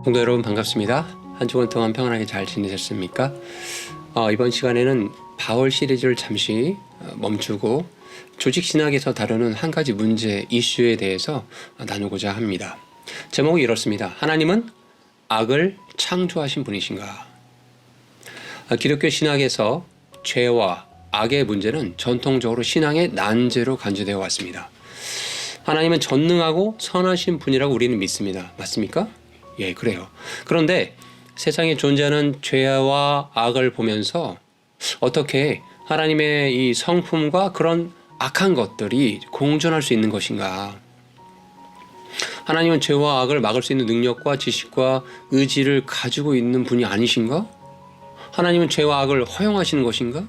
성도 여러분 반갑습니다. 한 주간 동안 평안하게 잘 지내셨습니까? 이번 시간에는 바울 시리즈를 잠시 멈추고 조직신학에서 다루는 한 가지 문제 이슈에 대해서 나누고자 합니다. 제목이 이렇습니다. 하나님은 악을 창조하신 분이신가? 기독교 신학에서 죄와 악의 문제는 전통적으로 신앙의 난제로 간주되어 왔습니다. 하나님은 전능하고 선하신 분이라고 우리는 믿습니다. 맞습니까? 예, 그래요. 그런데 세상에 존재하는 죄와 악을 보면서 어떻게 하나님의 이 성품과 그런 악한 것들이 공존할 수 있는 것인가? 하나님은 죄와 악을 막을 수 있는 능력과 지식과 의지를 가지고 있는 분이 아니신가? 하나님은 죄와 악을 허용하시는 것인가?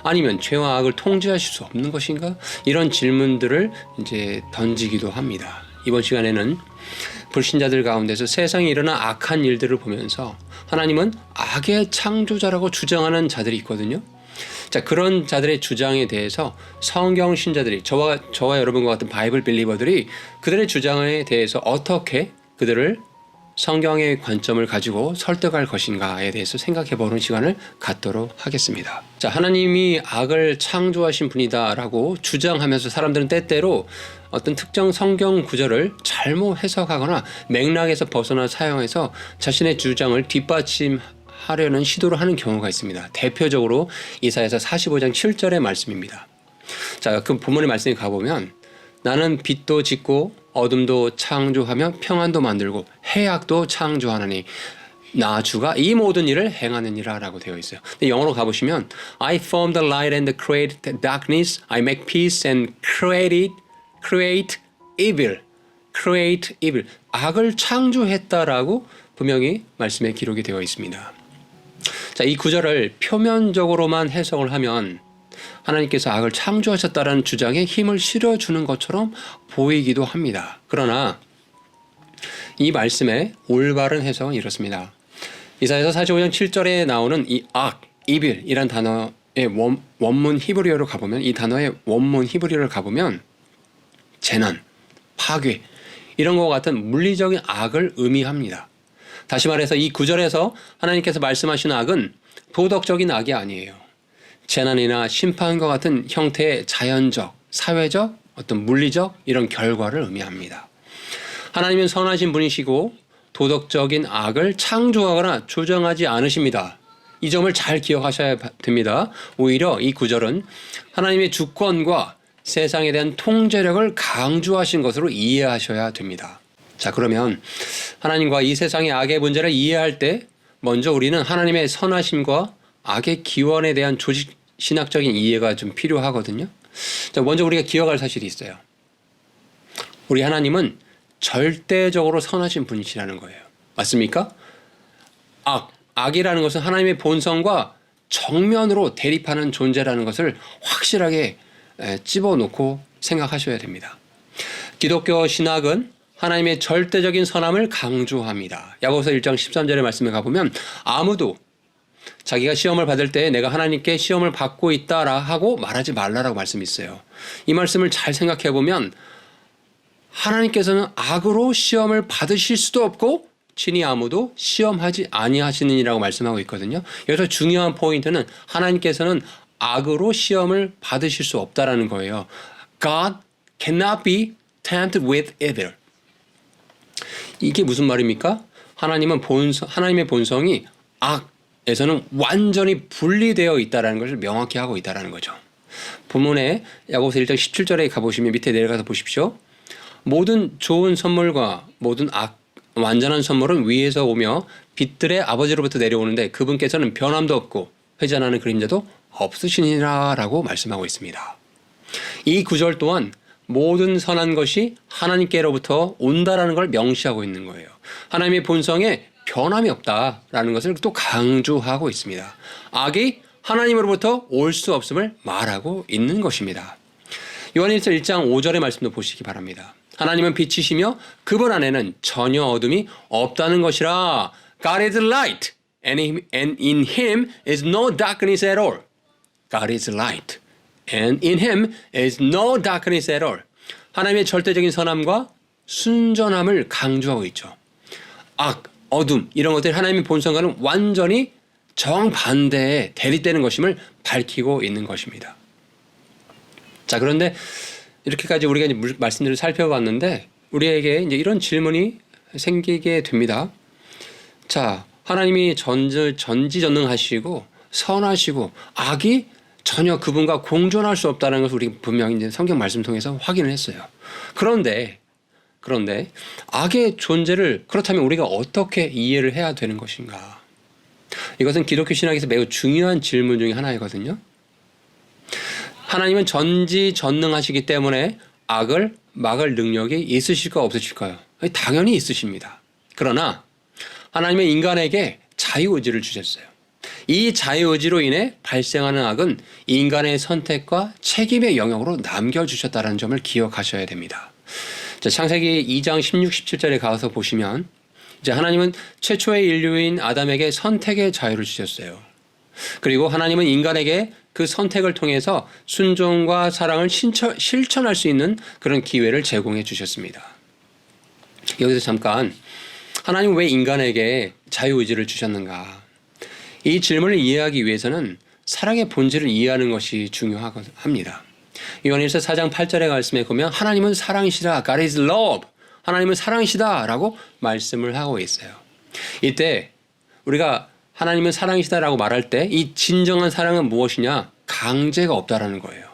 아니면 죄와 악을 통제하실 수 없는 것인가? 이런 질문들을 이제 던지기도 합니다. 이번 시간에는 불신자들 가운데서 세상에 일어난 악한 일들을 보면서 하나님은 악의 창조자라고 주장하는 자들이 있거든요. 자, 그런 자들의 주장에 대해서 성경 신자들이 저와 여러분과 같은 바이블 빌리버들이 그들의 주장에 대해서 어떻게 그들을 성경의 관점을 가지고 설득할 것인가에 대해서 생각해 보는 시간을 갖도록 하겠습니다. 자, 하나님이 악을 창조하신 분이다라고 주장하면서 사람들은 때때로 어떤 특정 성경 구절을 잘못 해석하거나 맥락에서 벗어나 사용해서 자신의 주장을 뒷받침하려는 시도를 하는 경우가 있습니다. 대표적으로 이사야서 45장 7절의 말씀입니다. 자, 그 본문의 말씀에 가보면 나는 빛도 짓고 어둠도 창조하며 평안도 만들고 해악도 창조하나니 나 주가 이 모든 일을 행하느니라 라고 되어 있어요. 근데 영어로 가보시면 I form the light and create the darkness. I make peace and create evil. create evil. 악을 창조했다라고 분명히 말씀에 기록이 되어 있습니다. 자, 이 구절을 표면적으로만 해석을 하면 하나님께서 악을 창조하셨다라는 주장에 힘을 실어주는 것처럼 보이기도 합니다. 그러나 이 말씀의 올바른 해석은 이렇습니다. 이사야서 45장 7절에 나오는 이 악, 이빌이란 단어의 원문 히브리어로 가보면 이 단어의 원문 히브리어를 가보면 재난, 파괴 이런 것과 같은 물리적인 악을 의미합니다. 다시 말해서 이 구절에서 하나님께서 말씀하신 악은 도덕적인 악이 아니에요. 재난이나 심판과 같은 형태의 자연적, 사회적, 어떤 물리적 이런 결과를 의미합니다. 하나님은 선하신 분이시고 도덕적인 악을 창조하거나 조정하지 않으십니다. 이 점을 잘 기억하셔야 됩니다. 오히려 이 구절은 하나님의 주권과 세상에 대한 통제력을 강조하신 것으로 이해하셔야 됩니다. 자, 그러면 하나님과 이 세상의 악의 문제를 이해할 때 먼저 우리는 하나님의 선하심과 악의 기원에 대한 조직 신학적인 이해가 좀 필요하거든요. 자, 먼저 우리가 기억할 사실이 있어요. 우리 하나님은 절대적으로 선하신 분이시라는 거예요. 맞습니까? 악이라는 것은 하나님의 본성과 정면으로 대립하는 존재라는 것을 확실하게 집어넣고 생각하셔야 됩니다. 기독교 신학은 하나님의 절대적인 선함을 강조합니다. 야고보서 1장 13절의 말씀에 가보면 아무도 자기가 시험을 받을 때 내가 하나님께 시험을 받고 있다라 하고 말하지 말라라고 말씀이 있어요. 이 말씀을 잘 생각해 보면 하나님께서는 악으로 시험을 받으실 수도 없고 친히 아무도 시험하지 아니하시느니라고 말씀하고 있거든요. 여기서 중요한 포인트는 하나님께서는 악으로 시험을 받으실 수 없다라는 거예요. God cannot be tempted with evil. 이게 무슨 말입니까? 하나님의 본성이 악에서는 완전히 분리되어 있다는 것을 명확히 하고 있다는 거죠. 본문에 야고보서 1장 17절에 가보시면 밑에 내려가서 보십시오. 모든 좋은 선물과 모든 완전한 선물은 위에서 오며 빛들의 아버지로부터 내려오는데 그분께서는 변함도 없고 회전하는 그림자도 없으시니라 라고 말씀하고 있습니다. 이 구절 또한 모든 선한 것이 하나님께로부터 온다라는 걸 명시하고 있는 거예요. 하나님의 본성에 변함이 없다라는 것을 또 강조하고 있습니다. 악이 하나님으로부터 올 수 없음을 말하고 있는 것입니다. 요한일서 1장 5절의 말씀도 보시기 바랍니다. 하나님은 빛이시며 그분 안에는 전혀 어둠이 없다는 것이라. God is light and in him is no darkness at all. God is light and in him is no darkness at all. 하나님의 절대적인 선함과 순전함을 강조하고 있죠. 어둠 이런 것들이 하나님의 본성과는 완전히 정반대에 대립되는 것임을 밝히고 있는 것입니다. 자, 그런데 이렇게까지 우리가 이제 말씀들을 살펴봤는데 우리에게 이제 이런 질문이 생기게 됩니다. 자, 하나님이 전지전능하시고 선하시고 악이 전혀 그분과 공존할 수 없다는 것을 우리 분명히 이제 성경 말씀 통해서 확인을 했어요. 그런데 악의 존재를 그렇다면 우리가 어떻게 이해를 해야 되는 것인가? 이것은 기독교 신학에서 매우 중요한 질문 중에 하나이거든요. 하나님은 전지전능하시기 때문에 악을 막을 능력이 있으실까 없으실까요? 당연히 있으십니다. 그러나 하나님은 인간에게 자유의지를 주셨어요. 이 자유의지로 인해 발생하는 악은 인간의 선택과 책임의 영역으로 남겨주셨다는 점을 기억하셔야 됩니다. 자, 창세기 2장 16, 17절에 가서 보시면 이제 하나님은 최초의 인류인 아담에게 선택의 자유를 주셨어요. 그리고 하나님은 인간에게 그 선택을 통해서 순종과 사랑을 실천할 수 있는 그런 기회를 제공해 주셨습니다. 여기서 잠깐 하나님은 왜 인간에게 자유의지를 주셨는가? 이 질문을 이해하기 위해서는 사랑의 본질을 이해하는 것이 중요합니다. 요한일서 4장 8절의 말씀에 보면 하나님은 사랑이시다. God is love. 하나님은 사랑이시다 라고 말씀을 하고 있어요. 이때 우리가 하나님은 사랑이시다라고 말할 때 이 진정한 사랑은 무엇이냐? 강제가 없다라는 거예요.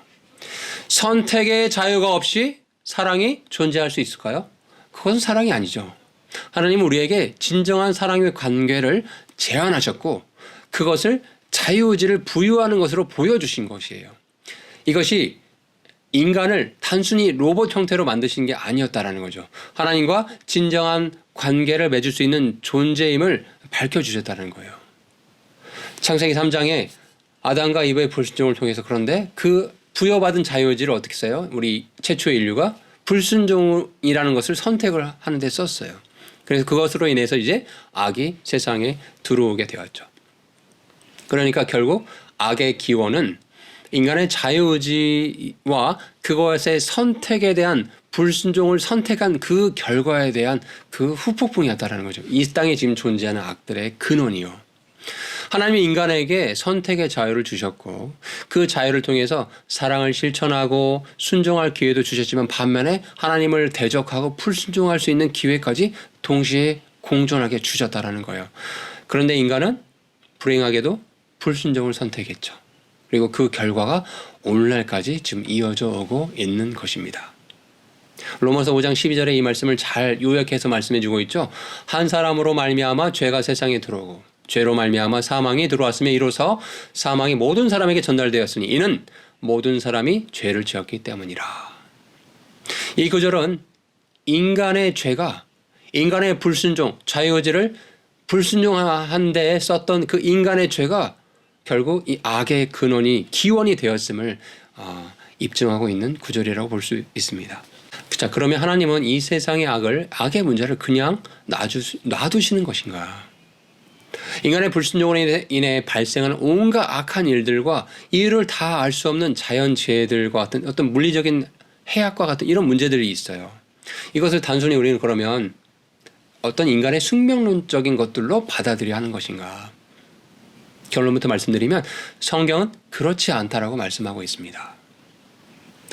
선택의 자유가 없이 사랑이 존재할 수 있을까요? 그것은 사랑이 아니죠. 하나님은 우리에게 진정한 사랑의 관계를 제안하셨고 그것을 자유의지를 부여하는 것으로 보여주신 것이에요. 이것이 인간을 단순히 로봇 형태로 만드신 게 아니었다라는 거죠. 하나님과 진정한 관계를 맺을 수 있는 존재임을 밝혀주셨다는 거예요. 창세기 3장에 아담과 이브의 불순종을 통해서 그런데 그 부여받은 자유의지를 어떻게 써요? 우리 최초의 인류가 불순종이라는 것을 선택을 하는 데 썼어요. 그래서 그것으로 인해서 이제 악이 세상에 들어오게 되었죠. 그러니까 결국 악의 기원은 인간의 자유의지와 그것의 선택에 대한 불순종을 선택한 그 결과에 대한 그 후폭풍이었다는 거죠. 이 땅에 지금 존재하는 악들의 근원이요. 하나님이 인간에게 선택의 자유를 주셨고 그 자유를 통해서 사랑을 실천하고 순종할 기회도 주셨지만 반면에 하나님을 대적하고 불순종할 수 있는 기회까지 동시에 공존하게 주셨다는 거예요. 그런데 인간은 불행하게도 불순종을 선택했죠. 그리고 그 결과가 오늘날까지 지금 이어져 오고 있는 것입니다. 로마서 5장 12절에 이 말씀을 잘 요약해서 말씀해 주고 있죠. 한 사람으로 말미암아 죄가 세상에 들어오고 죄로 말미암아 사망이 들어왔으며 이로써 사망이 모든 사람에게 전달되었으니 이는 모든 사람이 죄를 지었기 때문이라. 이 구절은 인간의 죄가 인간의 불순종, 자유의지를 불순종한 데에 썼던 그 인간의 죄가 결국 이 악의 근원이 기원이 되었음을 입증하고 있는 구절이라고 볼 수 있습니다. 자, 그러면 하나님은 이 세상의 악의 문제를 그냥 놔두시는 것인가? 인간의 불순종으로 인해 발생하는 온갖 악한 일들과 이유를 다 알 수 없는 자연재해들과 같은 어떤 물리적인 해악과 같은 이런 문제들이 있어요. 이것을 단순히 우리는 그러면 어떤 인간의 숙명론적인 것들로 받아들여야 하는 것인가? 결론부터 말씀드리면 성경은 그렇지 않다라고 말씀하고 있습니다.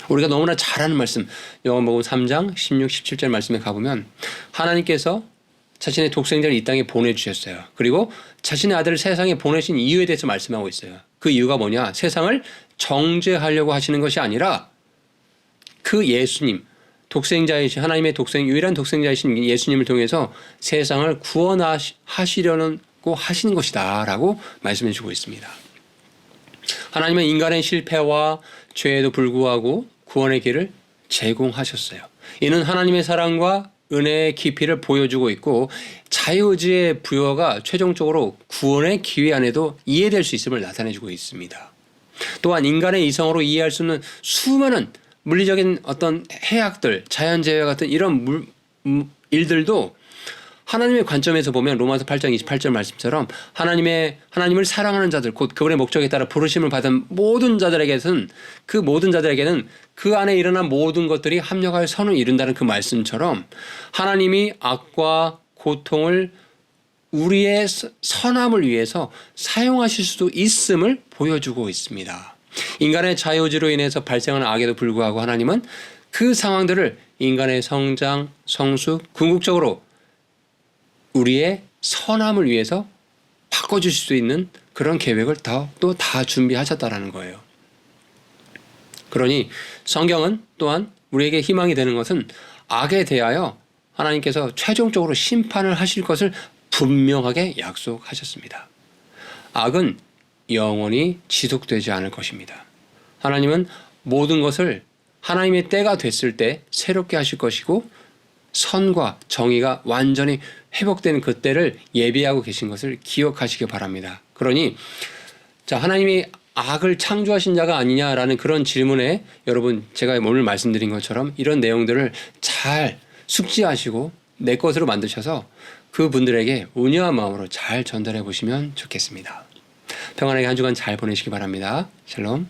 우리가 너무나 잘 아는 말씀, 요한복음 3장 16, 17절 말씀에 가보면 하나님께서 자신의 독생자를 이 땅에 보내주셨어요. 그리고 자신의 아들을 세상에 보내신 이유에 대해서 말씀하고 있어요. 그 이유가 뭐냐? 세상을 정죄하려고 하시는 것이 아니라 그 예수님, 독생자이신 하나님의 유일한 독생자이신 예수님을 통해서 세상을 구원하시려고 하시는 것이다 라고 말씀해 주고 있습니다. 하나님은 인간의 실패와 죄에도 불구하고 구원의 길을 제공하셨어요. 이는 하나님의 사랑과 은혜의 깊이를 보여주고 있고 자유의지의 부여가 최종적으로 구원의 기회 안에도 이해될 수 있음을 나타내주고 있습니다. 또한 인간의 이성으로 이해할 수 없는 수많은 물리적인 어떤 해악들, 자연재해 같은 이런 일들도 하나님의 관점에서 보면 로마서 8장 28절 말씀처럼 하나님을 사랑하는 자들, 곧 그분의 목적에 따라 부르심을 받은 모든 자들에게는 그 안에 일어난 모든 것들이 합력하여 선을 이룬다는 그 말씀처럼 하나님이 악과 고통을 우리의 선함을 위해서 사용하실 수도 있음을 보여주고 있습니다. 인간의 자유의지로 인해서 발생하는 악에도 불구하고 하나님은 그 상황들을 인간의 성장, 성숙, 궁극적으로 우리의 선함을 위해서 바꿔주실 수 있는 그런 계획을 또 다 준비하셨다라는 거예요. 그러니 성경은 또한 우리에게 희망이 되는 것은 악에 대하여 하나님께서 최종적으로 심판을 하실 것을 분명하게 약속하셨습니다. 악은 영원히 지속되지 않을 것입니다. 하나님은 모든 것을 하나님의 때가 됐을 때 새롭게 하실 것이고 선과 정의가 완전히 회복되는 그때를 예비하고 계신 것을 기억하시기 바랍니다. 그러니 하나님이 악을 창조하신 자가 아니냐라는 그런 질문에 여러분 제가 오늘 말씀드린 것처럼 이런 내용들을 잘 숙지하시고 내 것으로 만드셔서 그분들에게 온유한 마음으로 잘 전달해 보시면 좋겠습니다. 평안하게 한 주간 잘 보내시기 바랍니다. 샬롬.